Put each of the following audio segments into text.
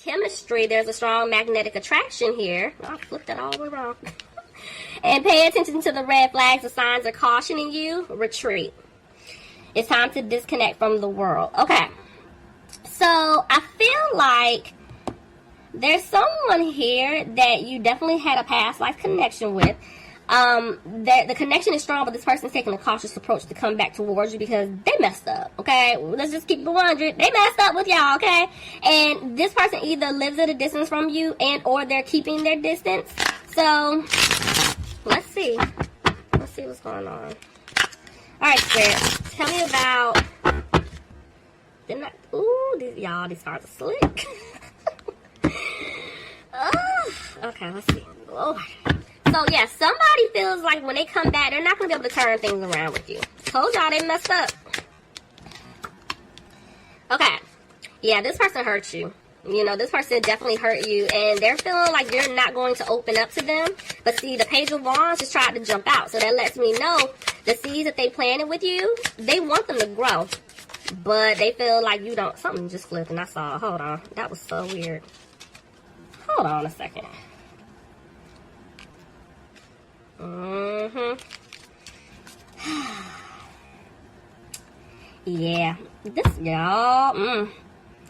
chemistry, there's a strong magnetic attraction here. I flipped that all the way wrong. And pay attention to the red flags. The signs are cautioning you. Retreat. It's time to disconnect from the world. Okay. So, I feel like there's someone here that you definitely had a past life connection with. The connection is strong, but this person's taking a cautious approach to come back towards you because they messed up, okay? Let's just keep it 100. They messed up with y'all, okay? And this person either lives at a distance from you and or they're keeping their distance. So, let's see. Let's see what's going on. Alright, Spirit. Tell me about... Ooh, these cards are slick. Okay, let's see. Oh. So, yeah, somebody feels like when they come back, they're not going to be able to turn things around with you. Told y'all they messed up. Okay. Yeah, this person hurt you. You know, this person definitely hurt you. And they're feeling like you're not going to open up to them. But see, the Page of Wands just tried to jump out. So that lets me know the seeds that they planted with you, they want them to grow. But they feel like you don't. Something just flipped and I saw. Hold on. That was so weird. Hold on a second. Yeah. This, y'all.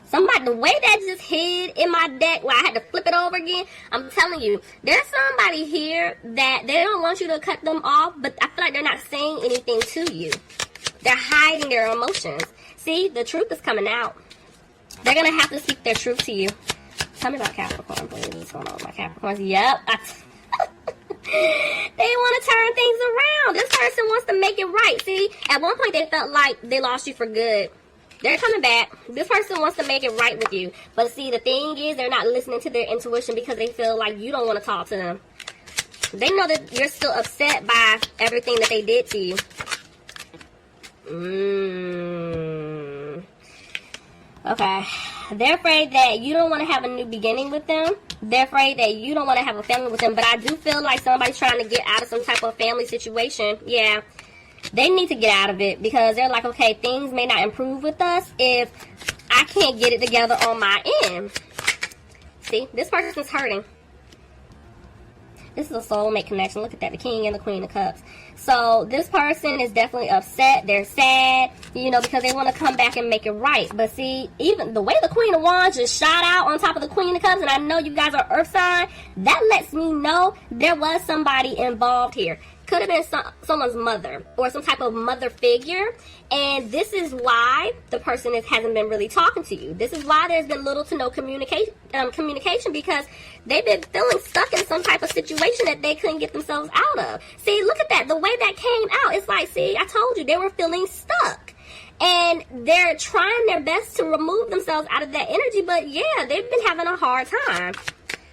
Somebody, the way that just hid in my deck where I had to flip it over again, I'm telling you, there's somebody here that they don't want you to cut them off, but I feel like they're not saying anything to you. They're hiding their emotions. See, the truth is coming out. They're going to have to speak their truth to you. Tell me about Capricorn, please. What's going on with my Capricorns? Yep. They want to turn things around. This person wants to make it right. See, at one point they felt like they lost you for good. They're coming back. This person wants to make it right with you. But see, the thing is, they're not listening to their intuition because they feel like you don't want to talk to them. They know that you're still upset by everything that they did to you. Okay. They're afraid that you don't want to have a new beginning with them. They're afraid that you don't want to have a family with them. But I do feel like somebody's trying to get out of some type of family situation. Yeah. They need to get out of it because they're like, okay, things may not improve with us if I can't get it together on my end. See, this person's hurting. This is a soulmate connection. Look at that, the King and the Queen of Cups. So this person is definitely upset. They're sad, you know, because they want to come back and make it right. But see, even the way the Queen of Wands just shot out on top of the Queen of Cups, and I know you guys are earth sign, that lets me know there was somebody involved here. Could have been someone's mother or some type of mother figure, and this is why the person hasn't been really talking to you. This is why there's been little to no communication because they've been feeling stuck in some type of situation that they couldn't get themselves out of. See, look at that. The way that came out, it's like, see, I told you, they were feeling stuck. And they're trying their best to remove themselves out of that energy, but yeah, they've been having a hard time.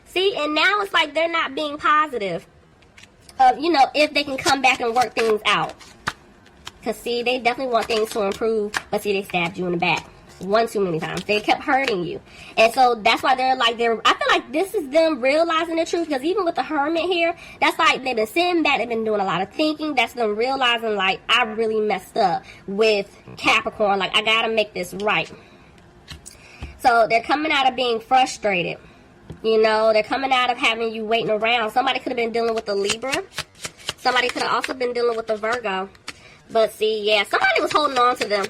See, and now it's like they're not being positive. You know, if they can come back and work things out. Because, see, they definitely want things to improve. But, see, they stabbed you in the back one too many times. They kept hurting you. And so, that's why I feel like this is them realizing the truth. Because even with the Hermit here, that's like they've been sitting back. They've been doing a lot of thinking. That's them realizing, like, I really messed up with Capricorn. Like, I got to make this right. So, they're coming out of being frustrated. You know, they're coming out of having you waiting around. Somebody could have been dealing with a Libra. Somebody could have also been dealing with a Virgo. But see, yeah, somebody was holding on to them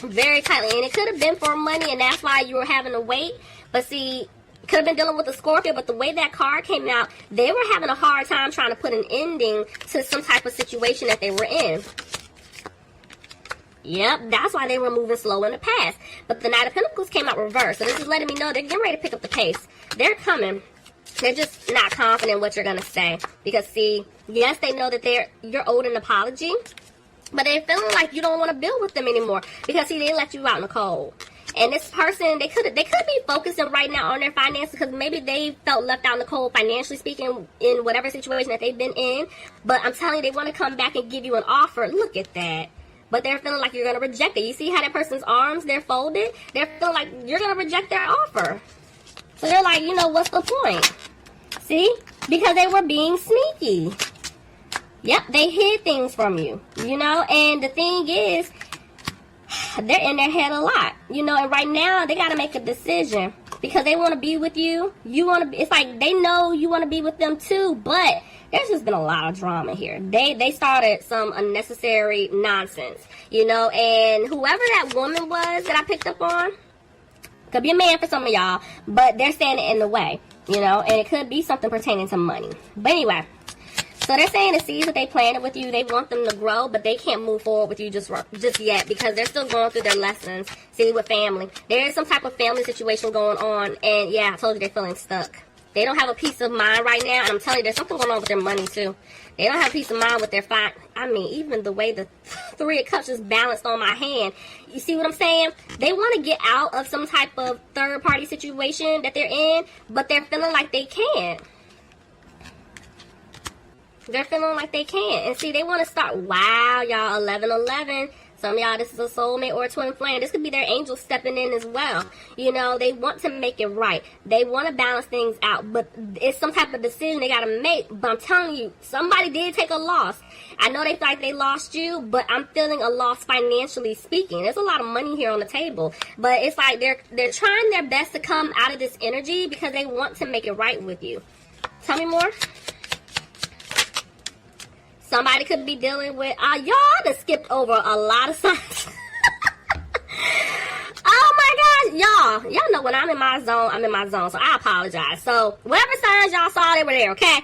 very tightly. And it could have been for money, and that's why you were having to wait. But see, could have been dealing with a Scorpio. But the way that card came out, they were having a hard time trying to put an ending to some type of situation that they were in. Yep, that's why they were moving slow in the past. But the Knight of Pentacles came out reversed. So this is letting me know they're getting ready to pick up the pace. They're coming. They're just not confident in what you're going to say. Because, see, yes, they know that you're owed an apology. But they're feeling like you don't want to build with them anymore. Because, see, they left you out in the cold. And this person, they could be focusing right now on their finances because maybe they felt left out in the cold financially speaking in whatever situation that they've been in. But I'm telling you, they want to come back and give you an offer. Look at that. But they're feeling like you're going to reject it. You see how that person's arms, they're folded? They're feeling like you're going to reject their offer. So they're like, you know, what's the point? See? Because they were being sneaky. Yep, they hid things from you. You know, and the thing is, they're in their head a lot. You know, and right now, they got to make a decision. because they want to be with you. You want to be, it's like they know you want to be with them too, but there's just been a lot of drama here. They started some unnecessary nonsense, you know, and whoever that woman was that I picked up on, could be a man for some of y'all, but they're standing in the way, you know, and it could be something pertaining to money. But anyway, so they're saying the seeds that they planted with you, they want them to grow, but they can't move forward with you just yet because they're still going through their lessons. See, with family, there is some type of family situation going on, and yeah, I told you they're feeling stuck. They don't have a peace of mind right now, and I'm telling you, there's something going on with their money too. They don't have peace of mind with their I mean, even the way the Three of Cups just balanced on my hand. You see what I'm saying? They want to get out of some type of third-party situation that they're in, but they're feeling like they can't. They're feeling like they can't. And see, they want to start, wow, y'all, 11-11. Some of y'all, this is a soulmate or a twin flame. This could be their angel stepping in as well. You know, they want to make it right. They want to balance things out. But it's some type of decision they got to make. But I'm telling you, somebody did take a loss. I know they feel like they lost you, but I'm feeling a loss financially speaking. There's a lot of money here on the table. But it's like they're trying their best to come out of this energy because they want to make it right with you. Tell me more. Somebody could be dealing with, y'all done skipped over a lot of signs. Oh my gosh, y'all know when I'm in my zone, I'm in my zone, so I apologize. So, whatever signs y'all saw, they were there, okay? All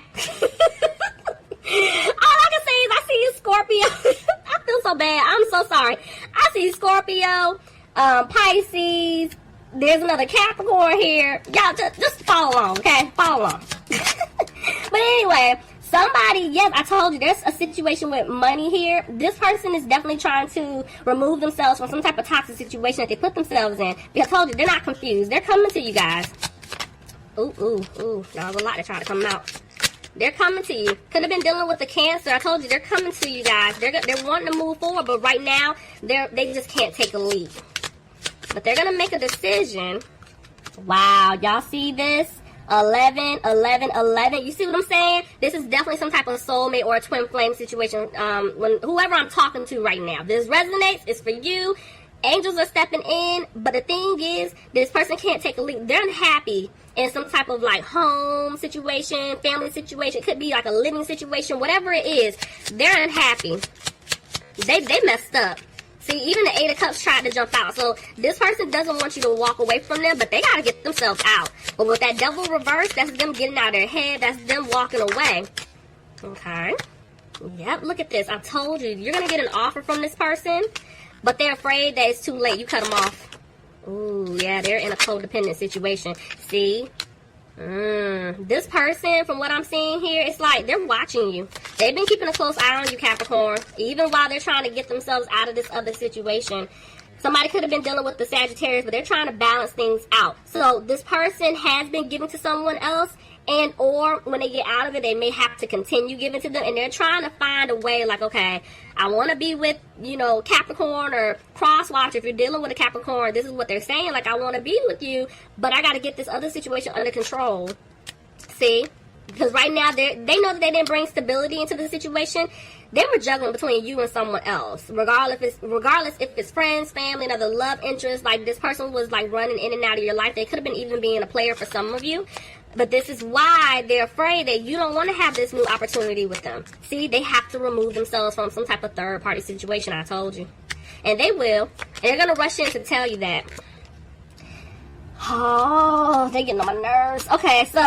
I can say is I see you, Scorpio. I feel so bad, I'm so sorry. I see Scorpio, Pisces, there's another Capricorn here. Y'all just follow along, okay? Follow along. But anyway, somebody, yes, I told you, there's a situation with money here. This person is definitely trying to remove themselves from some type of toxic situation that they put themselves in. Because I told you, they're not confused. They're coming to you guys. Ooh. That was a lot to try to come out. They're coming to you. Could have been dealing with the Cancer. I told you, they're coming to you guys. They're wanting to move forward, but right now, they just can't take a leap. But they're going to make a decision. Wow, y'all see this? 11. You see what I'm saying? This is definitely some type of soulmate or a twin flame situation. When whoever I'm talking to right now, this resonates. It's for you. Angels are stepping in, but the thing is, this person can't take a leap. They're unhappy in some type of like home situation, family situation. It could be like a living situation, whatever it is. They're unhappy. They messed up. See, even the 8 of Cups tried to jump out. So, this person doesn't want you to walk away from them, but they got to get themselves out. But with that Devil reverse, that's them getting out of their head. That's them walking away. Okay. Yep, look at this. I told you, you're going to get an offer from this person, but they're afraid that it's too late. You cut them off. Ooh, yeah, they're in a codependent situation. See? This person, from what I'm seeing here, it's like they're watching you. They've been keeping a close eye on you, Capricorn, even while they're trying to get themselves out of this other situation. Somebody could have been dealing with the Sagittarius, but they're trying to balance things out. So this person has been giving to someone else, and or when they get out of it, they may have to continue giving to them, and they're trying to find a way like, okay, I want to be with, you know, Capricorn or Crosswatch. If you're dealing with a Capricorn, this is what they're saying, like, I want to be with you, but I got to get this other situation under control. See? Because right now, they know that they didn't bring stability into the situation. They were juggling between you and someone else. Regardless if it's friends, family, another love interest, like this person was like running in and out of your life. They could have been even being a player for some of you. But this is why they're afraid that you don't want to have this new opportunity with them. See, they have to remove themselves from some type of third-party situation, I told you. And they will. And they're going to rush in to tell you that. Oh, they're getting on my nerves. Okay, so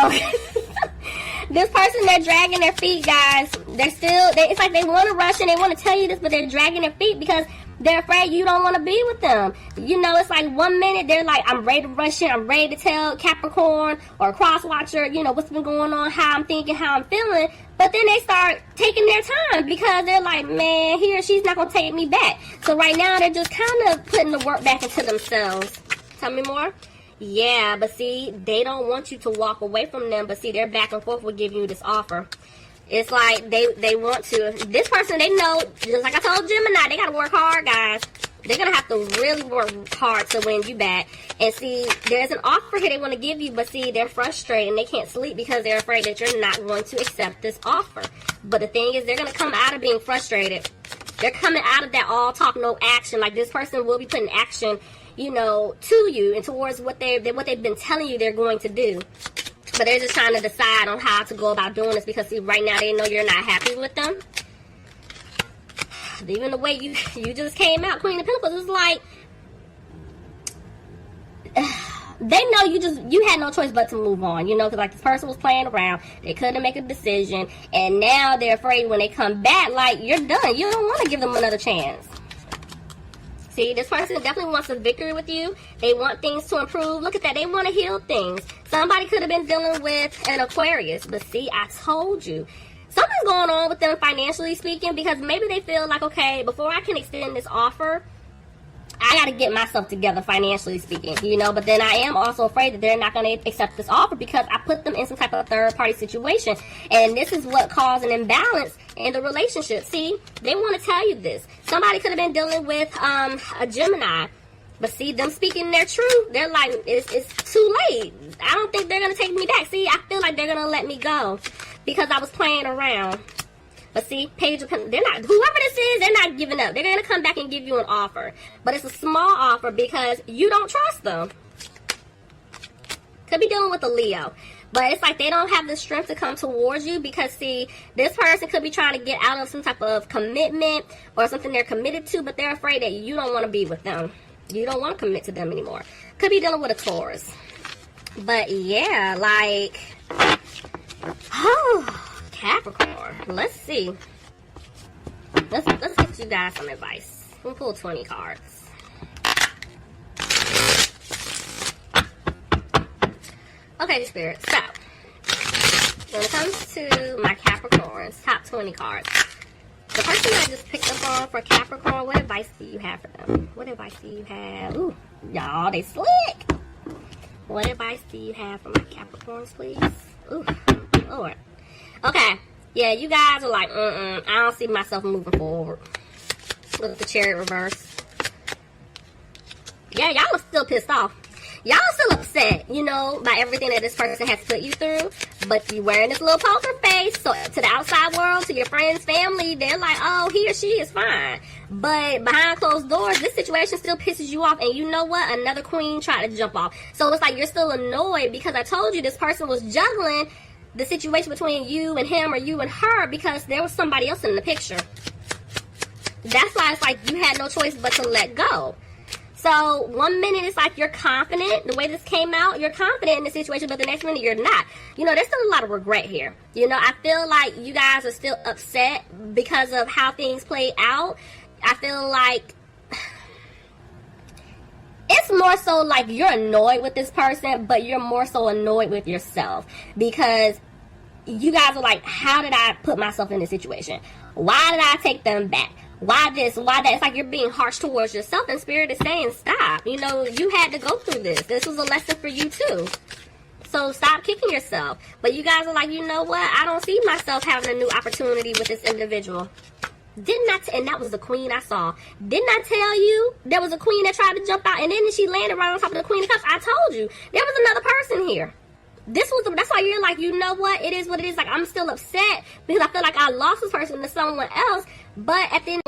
this person, they're dragging their feet, guys. It's like they want to rush and they want to tell you this, but they're dragging their feet because they're afraid you don't want to be with them. You know, it's like 1 minute they're like, I'm ready to rush in. I'm ready to tell Capricorn or Crosswatcher, you know, what's been going on, how I'm thinking, how I'm feeling. But then they start taking their time because they're like, man, he or she's not going to take me back. So right now they're just kind of putting the work back into themselves. Tell me more. Yeah, but see, they don't want you to walk away from them. But see, they're back and forth with giving you this offer. It's like they want to. This person, they know, just like I told Gemini, they got to work hard, guys. They're going to have to really work hard to win you back. And see, there's an offer here they want to give you, but see, they're frustrated and they can't sleep because they're afraid that you're not going to accept this offer. But the thing is, they're going to come out of being frustrated. They're coming out of that all talk, no action. Like this person will be putting action you know, to you and towards what they've been telling you they're going to do. But they're just trying to decide on how to go about doing this because, see, right now they know you're not happy with them. Even the way you just came out, Queen of Pentacles, it's like they know you had no choice but to move on, you know, because like this person was playing around, they couldn't make a decision, and now they're afraid when they come back, like, you're done. You don't want to give them another chance. See, this person definitely wants a victory with you. They want things to improve. Look at that. They want to heal things. Somebody could have been dealing with an Aquarius, but see, I told you. Something's going on with them financially speaking, because maybe they feel like, okay, before I can extend this offer, I got to get myself together financially speaking, you know, but then I am also afraid that they're not going to accept this offer because I put them in some type of third-party situation, and this is what caused an imbalance in the relationship. See, they want to tell you this. Somebody could have been dealing with a Gemini, but see, them speaking their truth, they're like, it's too late. I don't think they're going to take me back. See, I feel like they're going to let me go because I was playing around. But see, Page of Pentacles, they're not, whoever this is, they're not giving up. They're going to come back and give you an offer. But it's a small offer because you don't trust them. Could be dealing with a Leo. But it's like they don't have the strength to come towards you because, see, this person could be trying to get out of some type of commitment or something they're committed to, but they're afraid that you don't want to be with them. You don't want to commit to them anymore. Could be dealing with a Taurus. But yeah, like, oh, Capricorn. Let's see. Let's get you guys some advice. We'll pull 20 cards. Okay, Spirit. So, when it comes to my Capricorns, top 20 cards, the person I just picked up on for Capricorn, what advice do you have for them? What advice do you have? Ooh, y'all, they slick. What advice do you have for my Capricorns, please? Ooh, Lord. Okay, yeah, you guys are like, I don't see myself moving forward. Look at the Chariot reverse. Yeah, y'all are still pissed off. Y'all are still upset, you know, by everything that this person has put you through. But you wearing this little poker face, so to the outside world, to your friends, family, they're like, oh, he or she is fine. But behind closed doors, this situation still pisses you off. And you know what? Another queen tried to jump off. So it's like you're still annoyed because I told you this person was juggling the situation between you and him or you and her because there was somebody else in the picture. That's why it's like you had no choice but to let go. So 1 minute it's like you're confident. The way this came out, you're confident in the situation, but the next minute you're not. You know, there's still a lot of regret here. You know, I feel like you guys are still upset because of how things played out. I feel like it's more so like you're annoyed with this person, but you're more so annoyed with yourself because you guys are like, how did I put myself in this situation? Why did I take them back? Why this? Why that? It's like you're being harsh towards yourself, and Spirit is saying stop. You know, you had to go through this. This was a lesson for you too. So stop kicking yourself. But you guys are like, you know what? I don't see myself having a new opportunity with this individual. Didn't I? And that was the queen I saw. Didn't I tell you there was a queen that tried to jump out, and then she landed right on top of the Queen of Cups? I told you there was another person here. That's why you're like, you know what? It is what it is. Like, I'm still upset because I feel like I lost this person to someone else. But at the end,